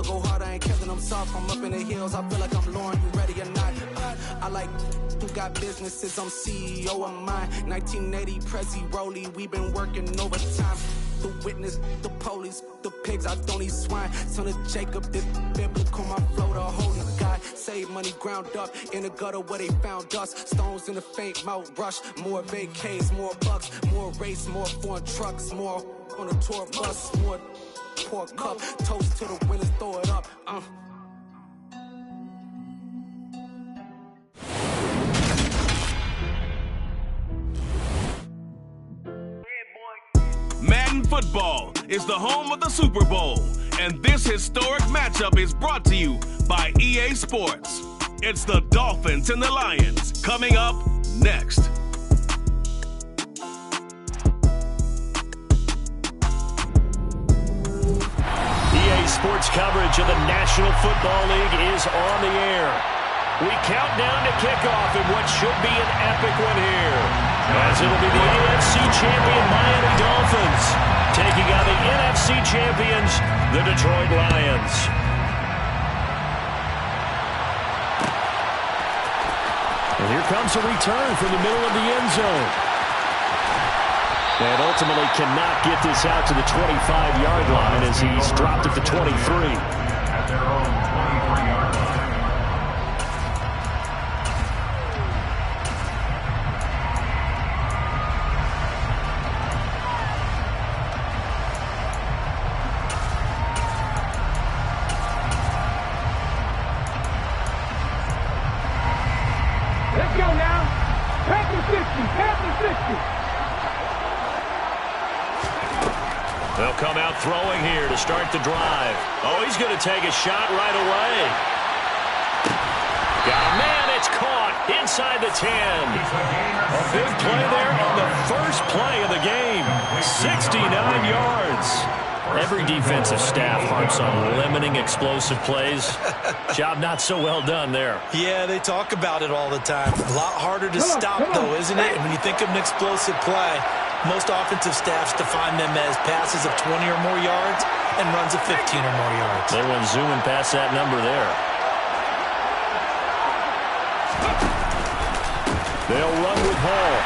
I'ma go hard, I ain't killing them soft. I'm up in the hills, I feel like I'm Lauren, you ready or not? I like who got businesses, I'm CEO of mine. 1980 Prezi Rolly, we been working overtime. The witness, the police, the pigs, I don't eat swine. Son of Jacob, this biblical, my flow, the holy God. Save money ground up in the gutter where they found us. Stones in the faint mouth rush. More vacays, more bucks, more race, more foreign trucks, more on a tour bus, more pour cup. Toast to the winners, throw it up. Madden Football is the home of the Super Bowl, and this historic matchup is brought to you by EA Sports. It's the Dolphins and the Lions coming up next. EA Sports coverage of the National Football League is on the air. We count down to kickoff in what should be an epic one here, as it'll be the AFC champion Miami Dolphins taking on the NFC champions, the Detroit Lions. And here comes a return from the middle of the end zone. And ultimately cannot get this out to the 25-yard line as he's dropped at the 23. At their own 23-yard line. Let's go now. Panther 60, Panther 60. They'll come out throwing here to start the drive. Oh, he's going to take a shot right away. Got a man, it's caught inside the 10. A big play there on the first play of the game. 69 yards. Every defensive staff harps on limiting explosive plays. Job not so well done there. Yeah, they talk about it all the time. A lot harder to stop, though, isn't it? And when you think of an explosive play, most offensive staffs define them as passes of 20 or more yards and runs of 15 or more yards. They went zooming past that number there. They'll run with Hall.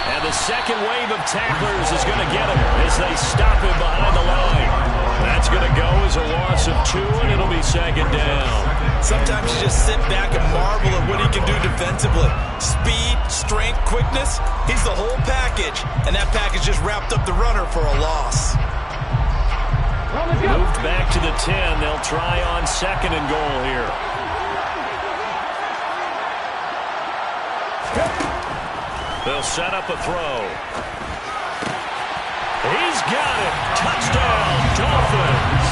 And the second wave of tacklers is going to get him as they stop him behind the line. That's going to go as a loss of 2, and it'll be second down. Sometimes you just sit back and marvel at what he can do defensively. Speed, strength, quickness, he's the whole package. And that package just wrapped up the runner for a loss. Moved back to the 10. They'll try on second and goal here. They'll set up a throw. He's got it. Touchdown, Dolphins.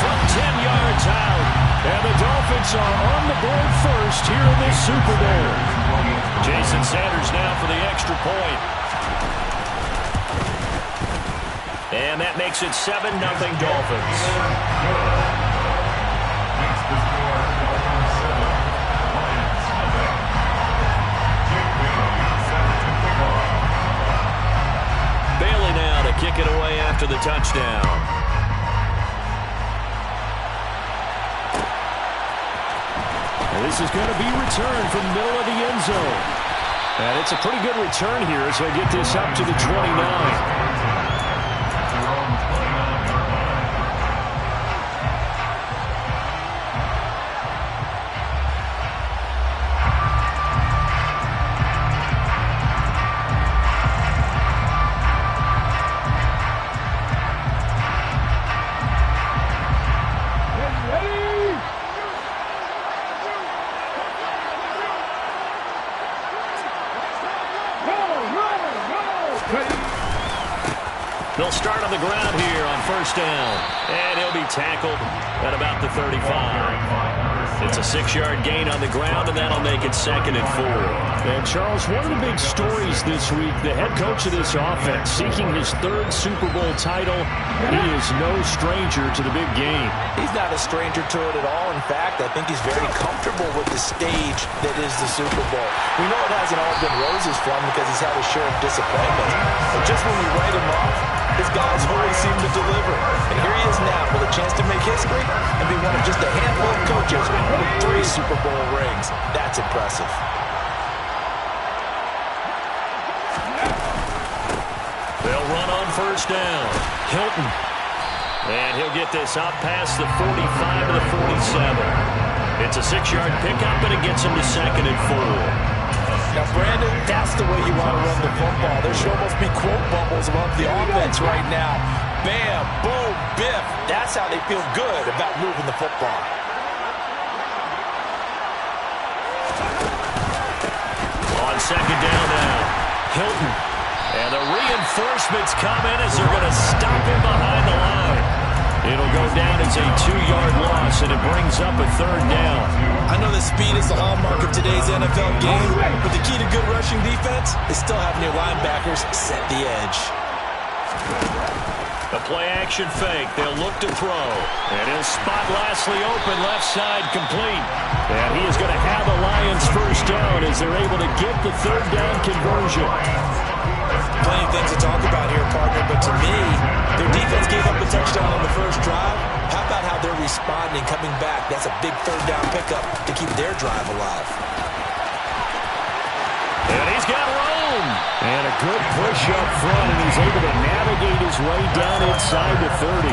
From 10 yards out. And the Dolphins are on the board first here in this Super Bowl. Jason Sanders now for the extra point. And that makes it 7-0 Dolphins. Bailey now to kick it away after the touchdown. And this is going to be returned from the middle of the end zone. And it's a pretty good return here as they get this up to the 29. They'll start on the ground here on first down. And he'll be tackled at about the 35. It's a 6-yard gain on the ground, and that'll make it 2nd and 4. And, Charles, one of the big stories this week, the head coach of this offense seeking his 3rd Super Bowl title. He is no stranger to the big game. He's not a stranger to it at all. In fact, I think he's very comfortable with the stage that is the Super Bowl. We know it hasn't all been roses for him because he's had a share of disappointment. But just when we write him off, his guys always seem to deliver. And here he is now with a chance to make history and be one of just a handful of coaches with 3 Super Bowl rings. That's impressive. They'll run on first down. Hilton. And he'll get this up past the 45 to the 47. It's a 6-yard pickup, and it gets him to 2nd and 4. Now, Brandon, that's the way you want to run the football. There should almost be quote bubbles above the offense right now. Bam, boom, biff. That's how they feel good about moving the football. On 2nd down now, Hilton. And the reinforcements come in as they're going to stop him behind the line. It'll go down as a 2-yard loss, and it brings up a 3rd down. I know that speed is the hallmark of today's NFL game, but the key to good rushing defense is still having your linebackers set the edge. A play-action fake. They'll look to throw. And he'll spot Lashley open, left side complete. And he is going to have the Lions first down as they're able to get the 3rd down conversion. Plenty of things to talk about here, partner, but to me, their defense gave up a touchdown on the first drive. How about how they're responding, coming back? That's a big 3rd down pickup to keep their drive alive. And he's got room. And a good push up front, and he's able to navigate his way down inside the 30.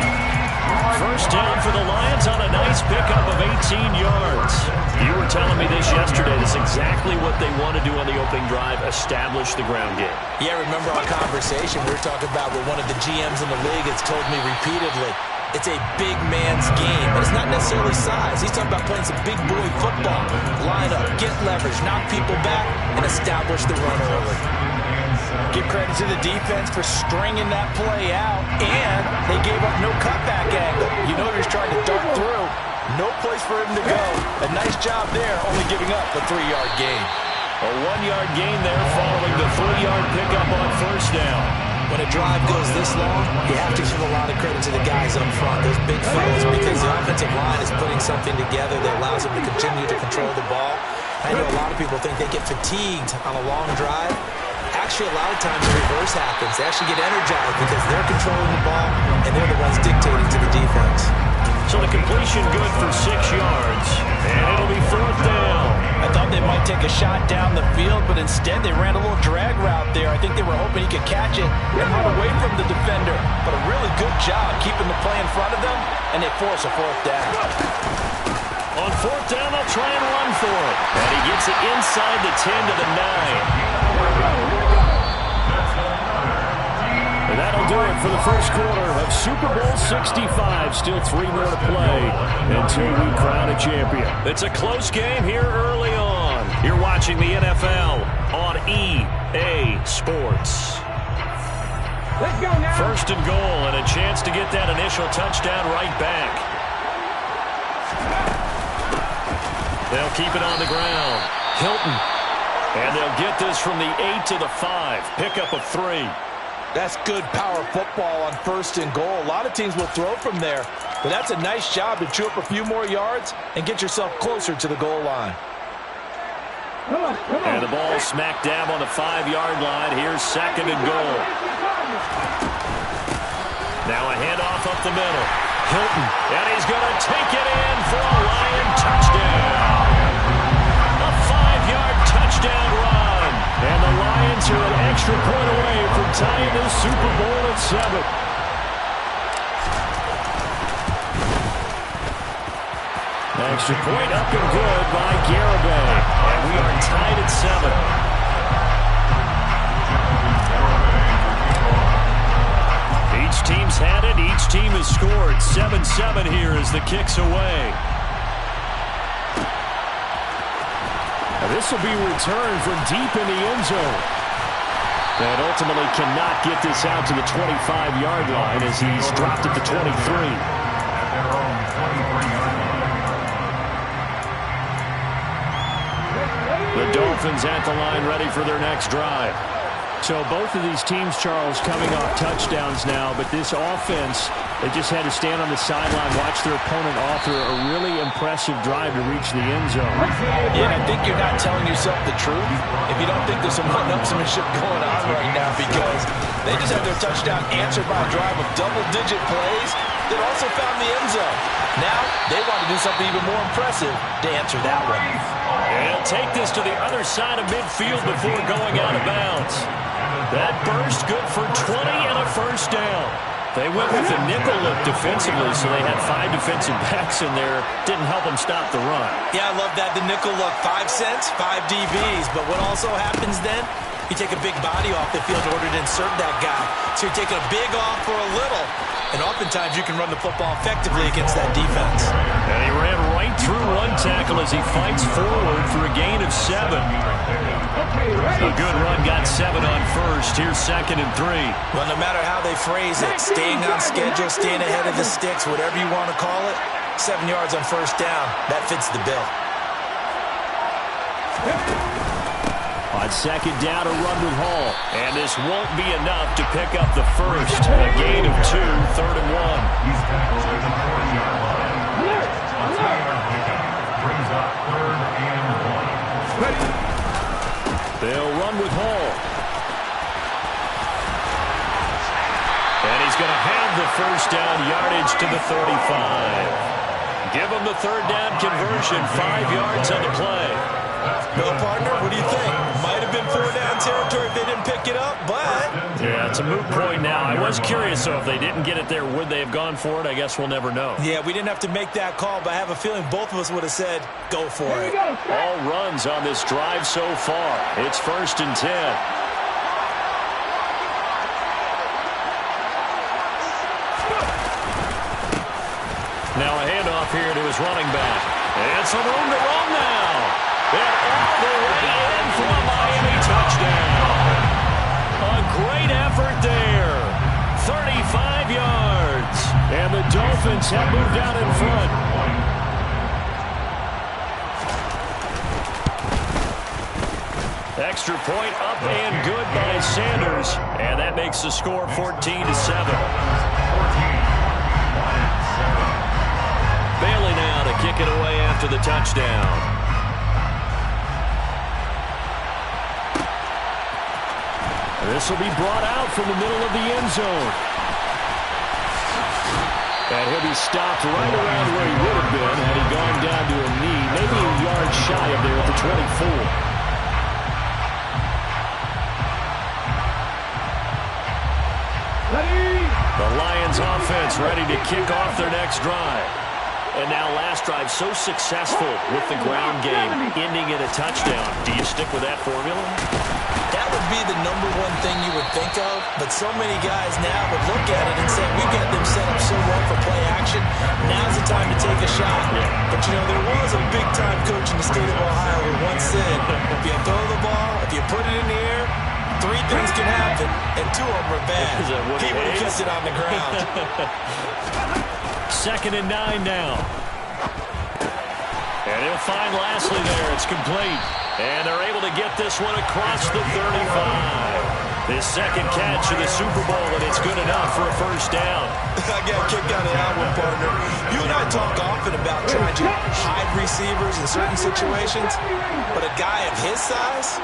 First down for the Lions on a nice pickup of 18 yards. You were telling me this yesterday. This is exactly what they want to do on the opening drive, establish the ground game. Yeah, remember our conversation. We were talking about what one of the GMs in the league has told me repeatedly. It's a big man's game, but it's not necessarily size. He's talking about playing some big boy football. Line up, get leverage, knock people back, and establish the run early. Give credit to the defense for stringing that play out, and they gave up no cutback angle. You know he was trying to dart through. No place for him to go. A nice job there, only giving up a 3-yard gain. A 1-yard gain there following the 3-yard pickup on first down. When a drive goes this long, you have to give a lot of credit to the guys up front, those big fellas, because the offensive line is putting something together that allows them to continue to control the ball. I know a lot of people think they get fatigued on a long drive. Actually, a lot of times the reverse happens. They actually get energized because they're controlling the ball, and they're the ones dictating to the defense. So the completion good for 6 yards, and it'll be 4th down. I thought they might take a shot down the field, but instead they ran a little drag route there. I think they were hoping he could catch it and run away from the defender. But a really good job keeping the play in front of them, and they force a 4th down. On 4th down, they'll try and run for it. And he gets it inside the 10 to the 9. And that'll do it for the first quarter of Super Bowl 65. Still 3 more to play until we crown a champion. It's a close game here early on. You're watching the NFL on EA Sports. Let's go now. 1st and goal, and a chance to get that initial touchdown right back. They'll keep it on the ground. Hilton. And they'll get this from the 8 to the 5. Pickup of 3. That's good power football on 1st and goal. A lot of teams will throw from there, but that's a nice job to chew up a few more yards and get yourself closer to the goal line. And the ball smack dab on the 5-yard line. Here's 2nd and goal. Now a handoff up the middle. Hilton, and he's going to take it in for a Lion touchdown. A 5-yard touchdown run. And the Lions are an extra point away from tying this Super Bowl at 7. Extra point up and good by Garibay. And we are tied at 7. Each team's had it. Each team has scored. 7-7 here as the kick's away. Now this will be returned from deep in the end zone. And ultimately cannot get this out to the 25-yard line as he's dropped at the 23. The Dolphins at the line ready for their next drive. So both of these teams, Charles, coming off touchdowns now, but this offense, they just had to stand on the sideline, watch their opponent author a really impressive drive to reach the end zone. Yeah, and I think you're not telling yourself the truth if you don't think there's some one-upsmanship going on right now, because they just had their touchdown answered by a drive of double-digit plays that also found the end zone. Now they want to do something even more impressive to answer that one. And take this to the other side of midfield before going out of bounds. That burst good for 20 and a first down. They went with the nickel look defensively, so they had 5 defensive backs in there. Didn't help them stop the run. Yeah, I love that. The nickel look, 5 cents, 5 DBs. But what also happens then, you take a big body off the field in order to insert that guy. So you're taking a big off for a little. And oftentimes you can run the football effectively against that defense. And he ran right through one tackle as he fights forward for a gain of 7. A good run, got 7 on first. Here's 2nd and 3. Well, no matter how they phrase it, staying on schedule, staying ahead of the sticks, whatever you want to call it, 7 yards on first down, that fits the bill. On 2nd down, a run with Hall. And this won't be enough to pick up the first. A gain of 2, 3rd and 1. He's tackled at the 40-yard line. A 3-yard pickup brings up 3rd and 1. They'll run with Hall. And he's going to have the first down, yardage to the 35. Give him the 3rd down conversion, 5 yards on the play. Well, partner, what do you think? Might have been 4-down territory if they didn't pick it up, but... Yeah, it's a moot point now. I was curious, so if they didn't get it there, would they have gone for it? I guess we'll never know. Yeah, we didn't have to make that call, but I have a feeling both of us would have said, go for it. All runs on this drive so far. It's 1st and 10. Now a handoff here to his running back. And some room to run now. And all the way in for a Miami touchdown. A great effort there. 35 yards. And the Dolphins have moved out in front. Extra point up and good by Sanders. And that makes the score 14-7. Bailey now to kick it away after the touchdown. This will be brought out from the middle of the end zone. And he'll be stopped right around where he would have been had he gone down to a knee, maybe a yard shy of there at the 24. The Lions offense ready to kick off their next drive. And now last drive so successful with the ground game, ending in a touchdown. Do you stick with that formula? That would be the #1 thing you would think of, but so many guys now would look at it and say, we've got them set up so well for play action, now's the time to take a shot. Yeah. But, you know, there was a big-time coach in the state of Ohio who once said, if you throw the ball, if you put it in the air, 3 things can happen, and 2 of them are bad. He would have kept it on the ground. 2nd and 9 now. And he'll find Lashley there. It's complete. And they're able to get this one across the 35. His 2nd catch of the Super Bowl, and it's good enough for a first down. I got kicked out of that one, partner. You and I talk often about trying to hide receivers in certain situations, but a guy of his size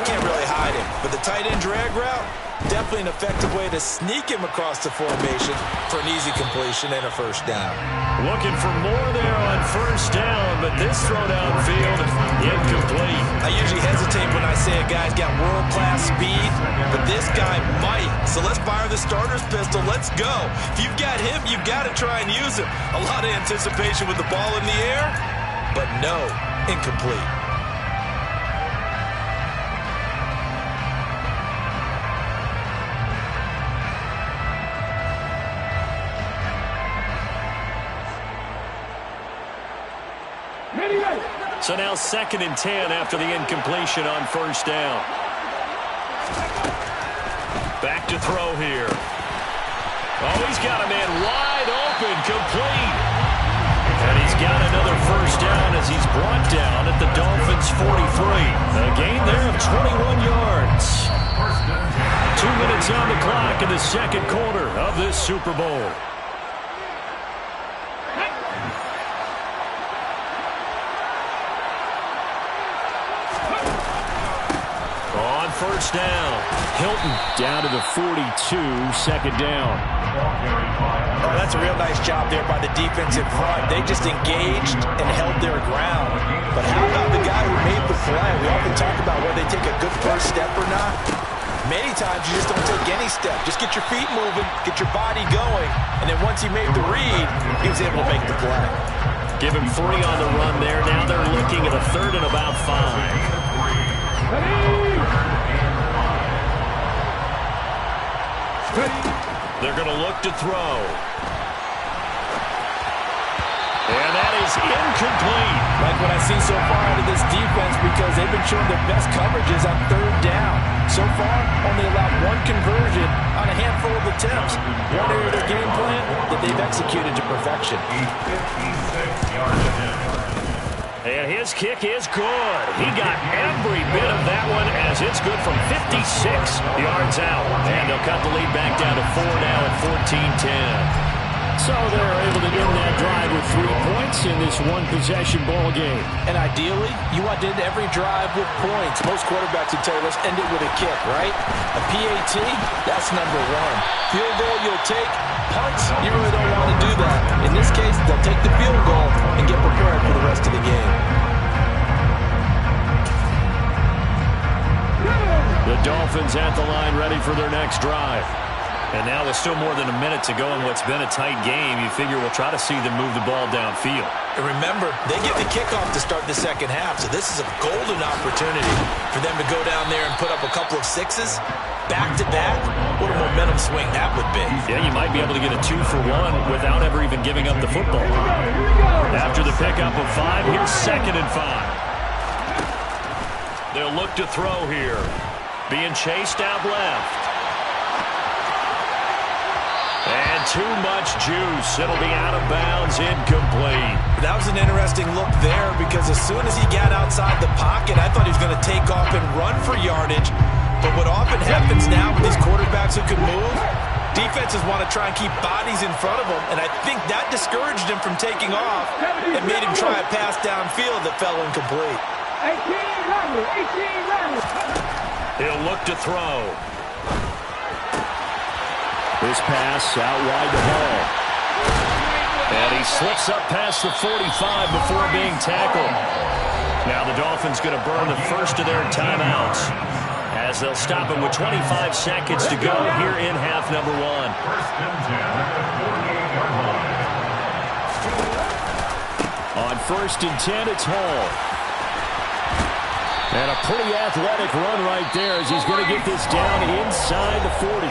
can't really hide him. But the tight end drag route, definitely an effective way to sneak him across the formation for an easy completion and a first down. Looking for more there on first down, but this throw downfield, incomplete. I usually hesitate when I say a guy's got world-class speed, but this guy might. So let's fire the starter's pistol. Let's go. If you've got him, you've got to try and use him. A lot of anticipation with the ball in the air, but no, incomplete. So now 2nd and 10 after the incompletion on first down. Back to throw here. Oh, he's got a man wide open, complete. And he's got another first down as he's brought down at the Dolphins' 43. A gain there of 21 yards. 2 minutes on the clock in the 2nd quarter of this Super Bowl. first down. Hilton down to the 42, second down. Oh, that's a real nice job there by the defense in front. They just engaged and held their ground. But how about the guy who made the play? We often talk about whether they take a good first step or not. Many times you just don't take any step. Just get your feet moving, get your body going, and then once he made the read, he was able to make the play. Give him 3 on the run there. Now they're looking at a 3rd and about 5. They're going to look to throw. And that is incomplete. Like what I've seen so far out of this defense, because they've been showing their best coverages on 3rd down. So far, only allowed 1 conversion on a handful of attempts. One area of their game plan that they've executed to perfection. And his kick is good. He got every bit of that one as it's good from 56 yards out. And they'll cut the lead back down to 4 now at 14-10. So they're able to end that drive with 3 points in this one-possession ball game. And ideally, you want to end every drive with points. Most quarterbacks would tell you, let's end it with a kick, right? A PAT, that's number 1. Field goal you'll take. Punts, you really don't want to do that. In this case, they'll take the field goal and get prepared for the rest of the game. The Dolphins at the line ready for their next drive. And now with still more than a minute to go in what's been a tight game, you figure we'll try to see them move the ball downfield. And remember, they get the kickoff to start the second half, so this is a golden opportunity for them to go down there and put up a couple of 6s. Back-to-back, what a momentum swing that would be. Yeah, you might be able to get a 2-for-1 without ever even giving up the football. After the pickup of 5, here's 2nd and 5. They'll look to throw here. Being chased out left. And too much juice. It'll be out of bounds, incomplete. That was an interesting look there because as soon as he got outside the pocket, I thought he was going to take off and run for yardage. But what often happens now with these quarterbacks who can move, defenses want to try and keep bodies in front of them, and I think that discouraged him from taking off and made him try a pass downfield that fell incomplete. 18 He'll look to throw. This pass out wide to Hall. And he slips up past the 45 before being tackled. Now the Dolphins going to burn the first of their timeouts as they'll stop it with 25 seconds to go here in half number 1. On 1st and 10, it's Hall. And a pretty athletic run right there as he's going to get this down inside the 40.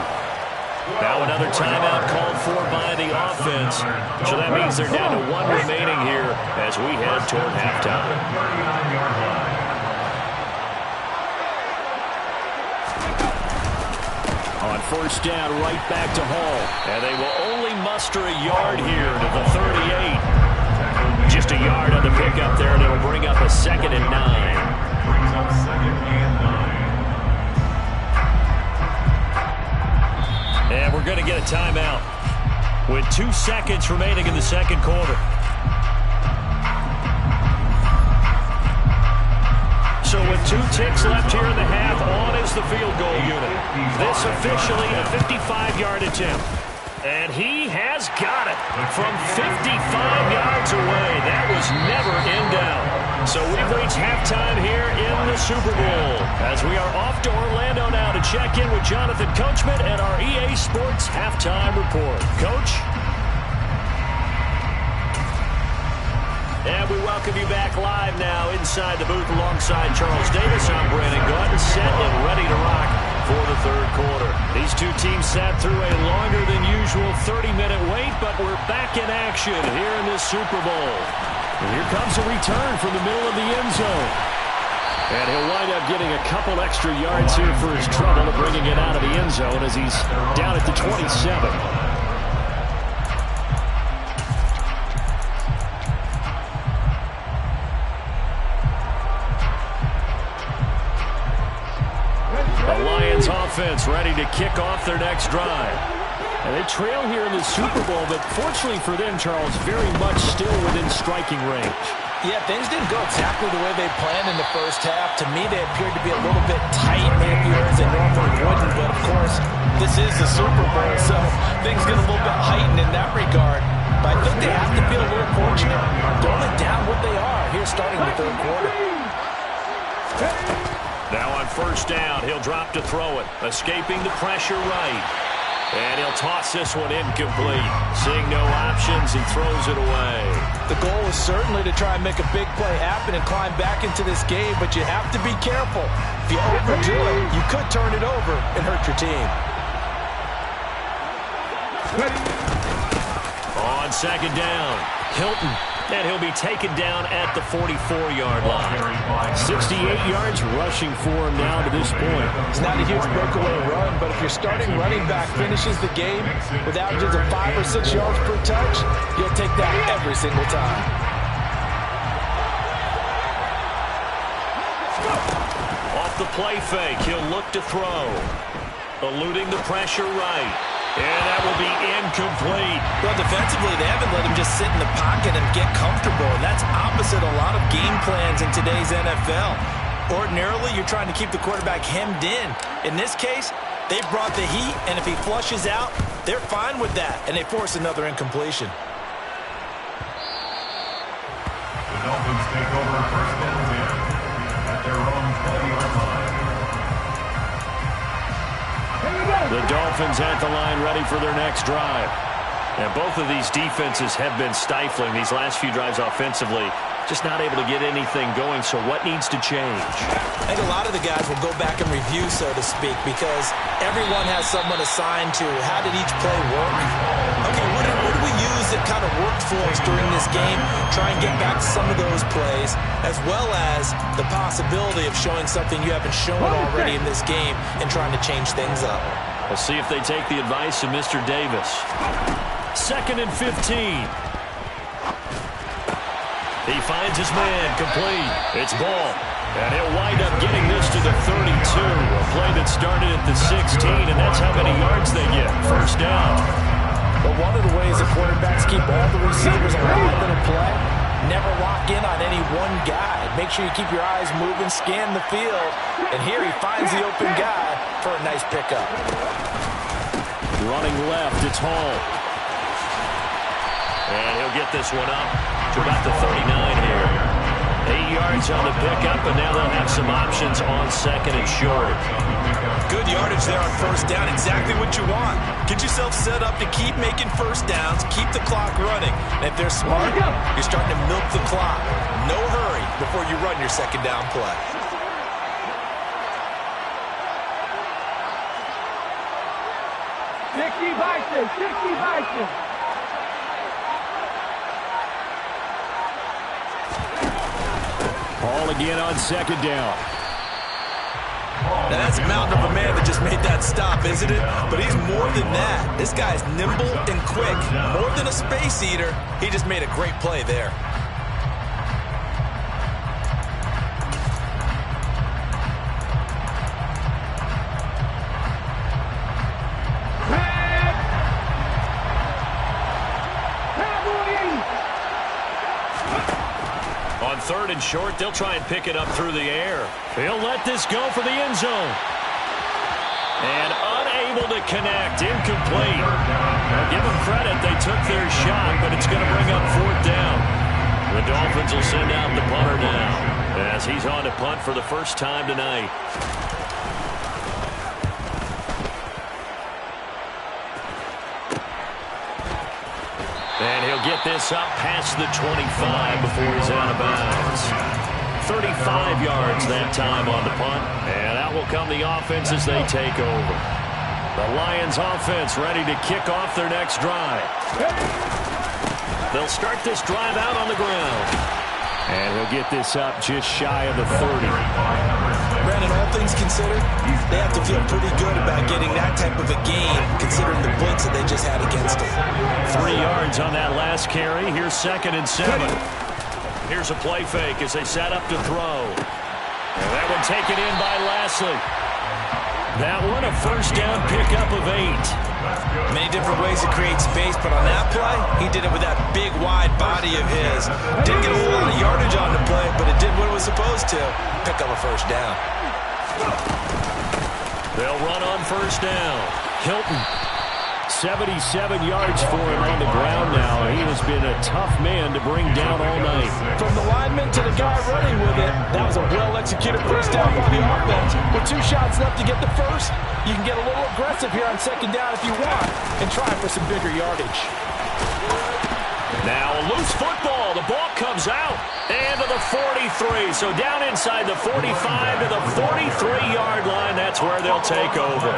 Now another timeout called for by the offense. So that means they're down to 1 remaining here as we head toward halftime. On 1st down, right back to Hall. And they will only muster a yard here to the 38. Just a yard on the pickup there, and it'll bring up a 2nd and 9. Brings up 2nd and 9. And we're going to get a timeout with 2 seconds remaining in the second quarter. So with 2 ticks left here in the half, on is the field goal unit. This officially a 55-yard attempt. And he has got it from 55 yards away. That was never in doubt. So we've reached halftime here in the Super Bowl as we are off to Orlando now to check in with Jonathan Coachman and our EA Sports Halftime Report. Coach? And we welcome you back live now inside the booth alongside Charles Davis. I'm Brandon Gordon, set and ready to rock for the third quarter. These two teams sat through a longer than usual 30-minute wait, but we're back in action here in this Super Bowl. And here comes a return from the middle of the end zone. And he'll wind up getting a couple extra yards here for his trouble of bringing it out of the end zone as he's down at the 27. The Lions offense ready to kick off their next drive. And they trail here in the Super Bowl, but fortunately for them, Charles, very much still within striking range. Yeah, things didn't go exactly the way they planned in the first half. To me, they appeared to be a little bit tight, made a few errors they normally wouldn't. But, of course, this is the Super Bowl, so things get a little bit heightened in that regard. But I think they have to feel a little fortunate. They're only down what they are here starting the third quarter. Now on first down, he'll drop to throw it, escaping the pressure right. And he'll toss this one incomplete. Seeing no options, he throws it away. The goal is certainly to try and make a big play happen and climb back into this game, but you have to be careful. If you overdo it, you could turn it over and hurt your team. On second down, Hilton. And he'll be taken down at the 44-yard line. 68 yards rushing for him now to this point. It's not a huge breakaway run, but if your starting running back finishes the game with averages of 5 or 6 yards per touch, you'll take that every single time. Off the play fake, he'll look to throw. Eluding the pressure right. And that will be incomplete. Well, defensively, they haven't let him just sit in the pocket and get comfortable. And that's opposite a lot of game plans in today's NFL. Ordinarily, you're trying to keep the quarterback hemmed in. In this case, they brought the heat, and if he flushes out, they're fine with that, and they force another incompletion. The Dolphins take over first and 10 at their own 20-yard line. The Dolphins at the line ready for their next drive. And both of these defenses have been stifling these last few drives offensively. Just not able to get anything going, so what needs to change? I think a lot of the guys will go back and review, so to speak, because everyone has someone assigned to how did each play work. Okay, what do we use that kind of worked for us during this game? Try and get back to some of those plays, as well as the possibility of showing something you haven't shown already in this game and trying to change things up. We'll see if they take the advice of Mr. Davis. 2nd and 15. He finds his man complete. It's Ball. And he'll wind up getting this to the 32. A play that started at the 16, and that's how many yards they get. First down. But one of the ways the quarterbacks keep all the receivers alive in a play, never lock in on any one guy. Make sure you keep your eyes moving, scan the field. And here he finds the open guy for a nice pickup. Running left, it's Hall. And he'll get this one up to about the 39 here. 8 yards on the pickup, and now they'll have some options on 2nd and short. Good yardage there on first down. Exactly what you want. Get yourself set up to keep making first downs, keep the clock running. And if they're smart, you're starting to milk the clock. No hurry before you run your second down play. Hall again on second down. Now that's a mountain of a man that just made that stop, isn't it? But he's more than that. This guy's nimble and quick. More than a space eater, he just made a great play there. On 3rd and short, they'll try and pick it up through the air. He'll let this go for the end zone. And unable to connect, incomplete. Well, give them credit, they took their shot, but it's going to bring up 4th down. The Dolphins will send out the punter now, as he's on to punt for the first time tonight. And he'll get this up past the 25 before he's out of bounds. 35 yards that time on the punt. And out will come the offense as they take over. The Lions offense ready to kick off their next drive. They'll start this drive out on the ground. And he'll get this up just shy of the 30. Brandon, all things considered, they have to feel pretty good about getting that type of a gain, considering the blitz that they just had against them. 3 yards on that last carry. Here's 2nd and 7. Here's a play fake as they set up to throw. And that one taken in by Lashley. That one a first down pickup of 8. Many different ways to create space, but on that play, he did it with that big, wide body of his. Didn't get a whole lot of yardage on the play, but it did what it was supposed to. Pick up a first down. They'll run on first down. Hilton. 77 yards for him on the ground now. He has been a tough man to bring down all night. From the lineman to the guy running with it, that was a well-executed first down by the offense. With 2 shots left to get the first, you can get a little aggressive here on second down if you want and try for some bigger yardage. Now a loose football. The ball comes out and to the 43. So down inside the 45 to the 43-yard line. That's where they'll take over.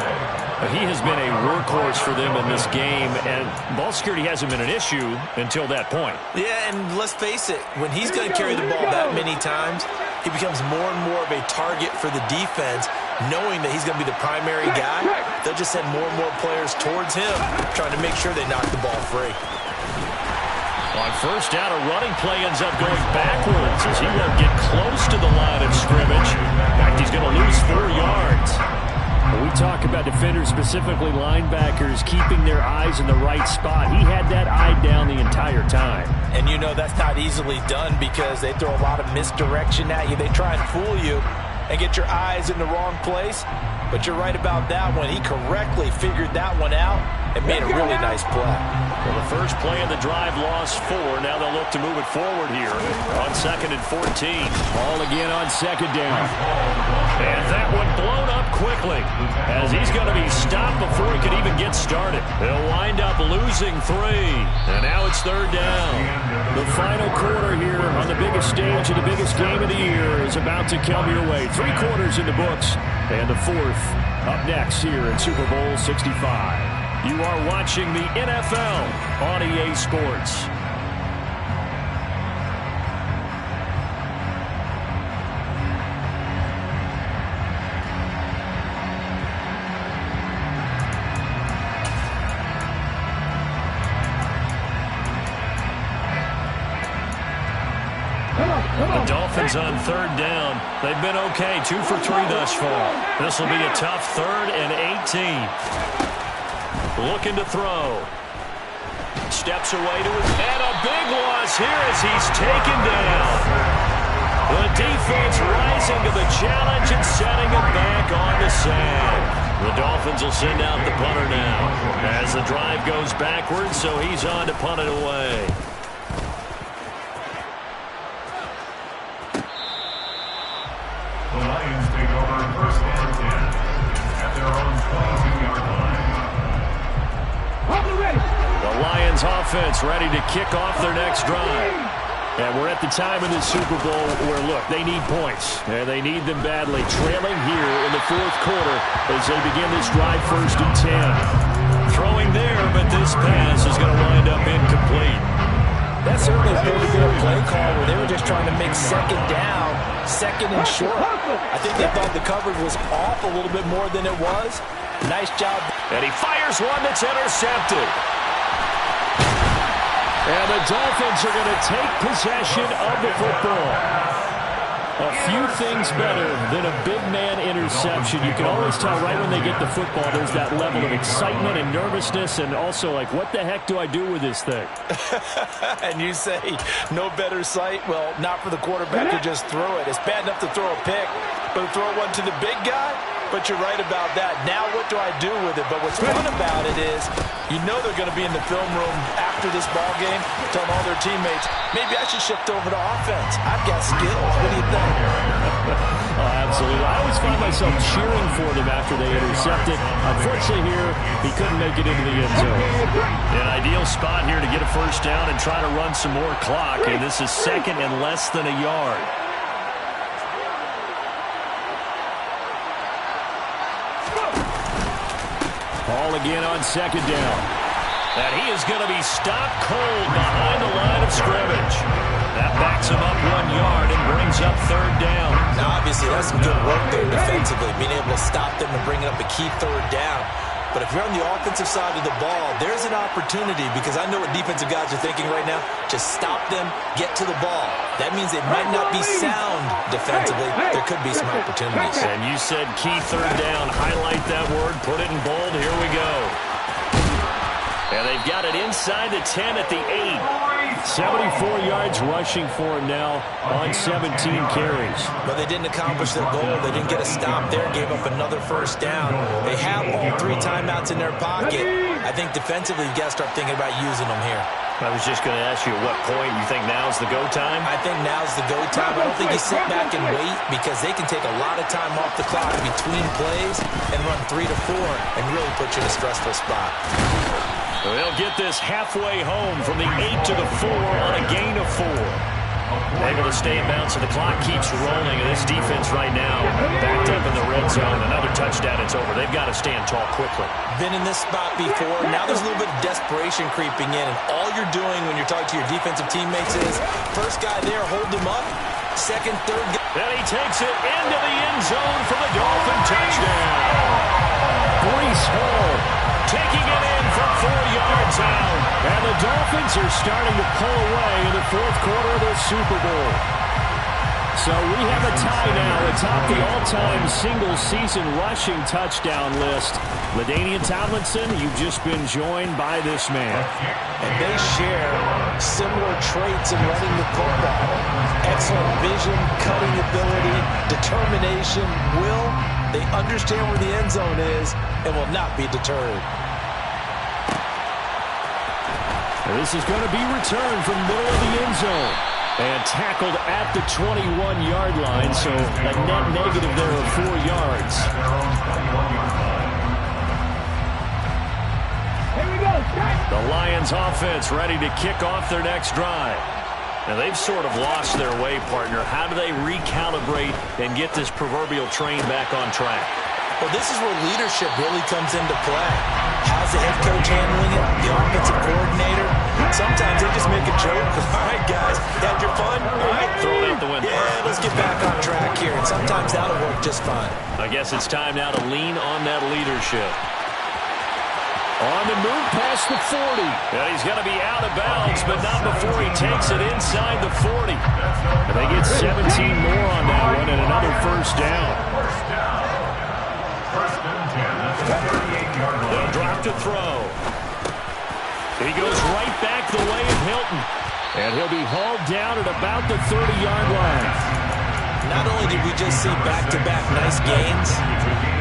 He has been a workhorse for them in this game, and ball security hasn't been an issue until that point. Yeah, and let's face it, when he's going to carry the ball that many times, he becomes more and more of a target for the defense, knowing that he's going to be the primary guy. They'll just send more and more players towards him, trying to make sure they knock the ball free. On first down, a running play ends up going backwards as he won't get close to the line of scrimmage. In fact, he's going to lose 4 yards. We talk about defenders, specifically linebackers, keeping their eyes in the right spot. He had that eye down the entire time. And you know that's not easily done because they throw a lot of misdirection at you. They try and fool you and get your eyes in the wrong place. But you're right about that one. He correctly figured that one out and made a really nice play. Well, the first play of the drive lost 4. Now they'll look to move it forward here on 2nd and 14. Ball again on second down. And that one blown up quickly as he's going to be stopped before he could even get started. They'll wind up losing 3. And now it's 3rd down. The final quarter here on the biggest stage of the biggest game of the year is about to come your way. 3 quarters in the books and the 4th up next here in Super Bowl 65. You are watching the NFL on EA Sports. The Dolphins on 3rd down. They've been okay, 2 for 3 thus far. This will be a tough 3rd and 18. Looking to throw. Steps away to his head. A big loss here as he's taken down. The defense rising to the challenge and setting it back on the sand. The Dolphins will send out the punter now as the drive goes backwards, so he's on to punt it away. The Lions take over 1st and 10 at their own 22-yard line. The Lions offense ready to kick off their next drive. And we're at the time in this Super Bowl where, look, they need points. And they need them badly. Trailing here in the 4th quarter as they begin this drive 1st and 10. Throwing there, but this pass is going to wind up incomplete. That certainly appeared to be a play call where they were just trying to make second down, 2nd and short. I think they thought the coverage was off a little bit more than it was. Nice job. And he fires one that's intercepted. And the Dolphins are going to take possession of the football. A few things better than a big man interception. You can always tell right when they get the football, there's that level of excitement and nervousness and also like, what the heck do I do with this thing? And you say, no better sight? Well, not for the quarterback to just throw it. It's bad enough to throw a pick, but to throw one to the big guy? But you're right about that. Now what do I do with it? But what's fun about it is you know they're going to be in the film room after this ball game telling all their teammates, maybe I should shift over to offense. I've got skills. What do you think? Oh, absolutely. I always find myself cheering for them after they intercept it. Unfortunately here, he couldn't make it into the end zone. An ideal spot here to get a first down and try to run some more clock. And this is 2nd and less than a yard. Ball again on 2nd down. And he is going to be stopped cold behind the line of scrimmage. That backs him up 1 yard and brings up 3rd down. Now, obviously, that's some good work there defensively, being able to stop them and bringing up a key 3rd down. But if you're on the offensive side of the ball, there's an opportunity because I know what defensive guys are thinking right now. Just stop them, get to the ball. That means it might not be sound defensively. There could be some opportunities. And you said key 3rd down. Highlight that word, put it in bold. Here we go. And they've got it inside the 10 at the 8. 74 yards rushing for him now on 17 carries. But they didn't accomplish their goal. They didn't get a stop there, gave up another first down. They have all 3 timeouts in their pocket. I think defensively, you got to start thinking about using them here. I was just going to ask you at what point you think now's the go time? I think now's the go time. I don't think you sit back and wait because they can take a lot of time off the clock between plays and run 3 to 4 and really put you in a stressful spot. They'll get this halfway home from the 8 to the 4 on a gain of 4. Able to stay in bounds, so the clock keeps rolling. And this defense right now backed up in the red zone. Another touchdown, it's over. They've got to stand tall quickly. Been in this spot before. Now there's a little bit of desperation creeping in. And all you're doing when you're talking to your defensive teammates is, first guy there, hold him up. Second, third guy. And he takes it into the end zone for the Dolphin touchdown. Breece Hall taking it in from 4 yards out. And the Dolphins are starting to pull away in the fourth quarter of the Super Bowl. So we have a tie now atop the all-time single-season rushing touchdown list. LaDainian Tomlinson, you've just been joined by this man. And they share similar traits in running the football. Excellent vision, cutting ability, determination, will. They understand where the end zone is and will not be deterred. This is going to be returned from the middle of the end zone. And tackled at the 21-yard line, so a net negative there of 4 yards. Here we go, The Lions offense ready to kick off their next drive. Now they've sort of lost their way, partner. How do they recalibrate and get this proverbial train back on track? Well, this is where leadership really comes into play. How's the head coach handling it? The offensive coordinator? Sometimes they just make a joke. All right, guys, had your fun? All right, throw it out the window. Yeah, let's get back on track here. And sometimes that'll work just fine. I guess it's time now to lean on that leadership. On the move past the 40. And he's going to be out of bounds, but not before he takes it inside the 40. And they get 17 more on that one and another first down. They'll drop to throw. He goes right back the way of Hilton. And he'll be hauled down at about the 30-yard line. Not only did we just see back-to-back nice gains,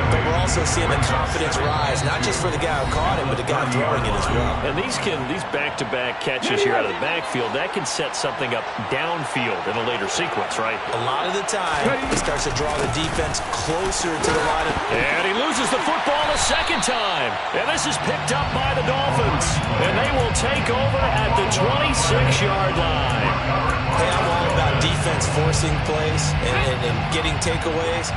but we're also seeing the confidence rise, not just for the guy who caught it, but the guy throwing it as well. And these back-to-back catches here out of the backfield, that can set something up downfield in a later sequence, right? A lot of the time, he starts to draw the defense closer to the line. And he loses the football a second time. And this is picked up by the Dolphins. And they will take over at the 26-yard line. Hey, I'm all about defense forcing plays and getting takeaways.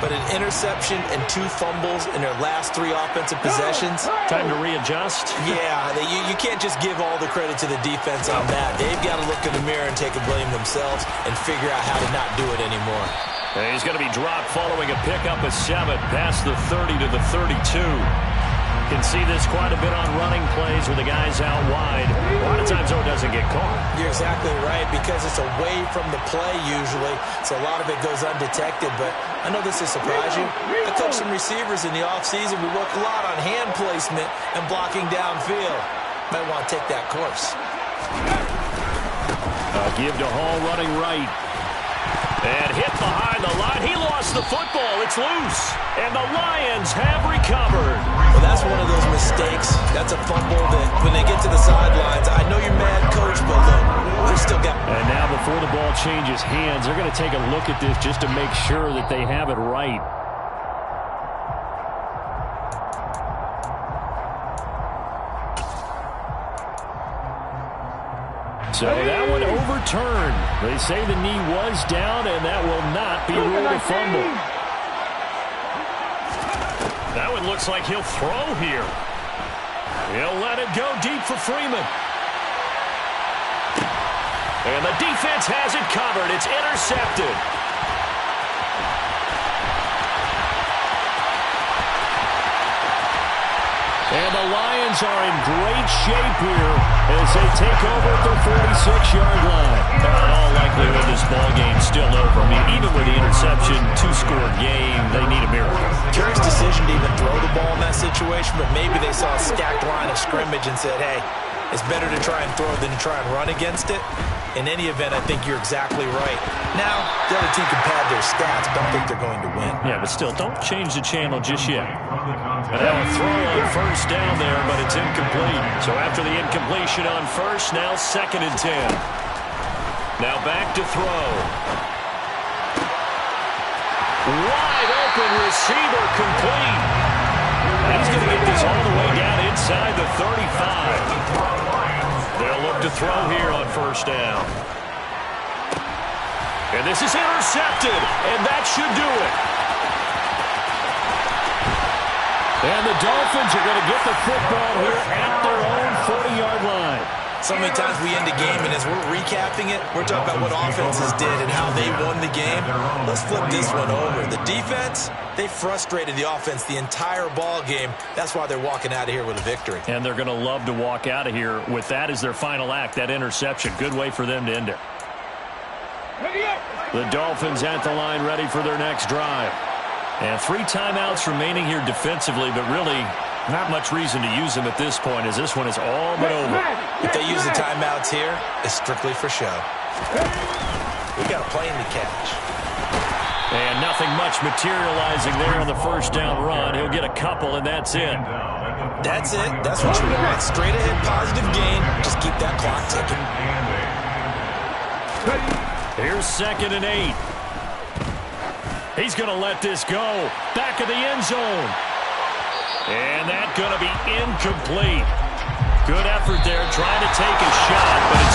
But an interception and 2 fumbles in their last 3 offensive possessions. Time to readjust. Yeah, you can't just give all the credit to the defense on that. They've got to look in the mirror and take a blame themselves and figure out how to not do it anymore. And he's going to be dropped following a pickup of 7 past the 30 to the 32. Can see this quite a bit on running plays with the guys out wide. A lot of times, though, it doesn't get caught. You're exactly right, because it's away from the play usually, so a lot of it goes undetected. But I know this will surprise you. I coach some receivers in the offseason. We work a lot on hand placement and blocking downfield. Might want to take that course. Give to Hall running right. And hit behind the line. He lost the football. It's loose. And the Lions have recovered. Well, that's one of those mistakes. That's a fumble that when they get to the sidelines, I know you're mad, coach, but look, we still got... And now before the ball changes hands, they're going to take a look at this just to make sure that they have it right. So that one overturned. They say the knee was down, and that will not be ruled a fumble. That one looks like he'll throw here. He'll let it go deep for Freeman. And the defense has it covered. It's intercepted. And the Lions are in great shape here as they take over at their 46-yard line. In all likelihood, this ball game's still over. I mean, even with the interception, two-score game, they need a miracle. Curious decision to even throw the ball in that situation, but maybe they saw a stacked line of scrimmage and said, hey, it's better to try and throw than to try and run against it. In any event, I think you're exactly right. Now, the other team can pad their stats, but I think they're going to win. Yeah, but still, don't change the channel just yet. And now a throw on first down there, but it's incomplete. So after the incompletion on first, now 2nd and 10. Now back to throw. Wide open receiver complete. And he's going to get this all the way down inside the 35. They'll look to throw here on first down. And this is intercepted, and that should do it. And the Dolphins are going to get the football here at their own 40-yard line. So many times we end a game, and as we're recapping it, we're talking about what offenses did and how they won the game. Let's flip this one over. The defense, they frustrated the offense the entire ball game. That's why they're walking out of here with a victory. And they're going to love to walk out of here with that as their final act, that interception. Good way for them to end it. The Dolphins at the line ready for their next drive. And 3 timeouts remaining here defensively, but really not much reason to use them at this point as this one is all but over. If they use the timeouts here, it's strictly for show. We got a plane to catch. And nothing much materializing there on the first down run. He'll get a couple, and that's it. That's it. That's what you want. Straight ahead, positive gain. Just keep that clock ticking. Here's 2nd and 8. He's going to let this go. Back of the end zone. And that's going to be incomplete. Good effort there, trying to take a shot, but it's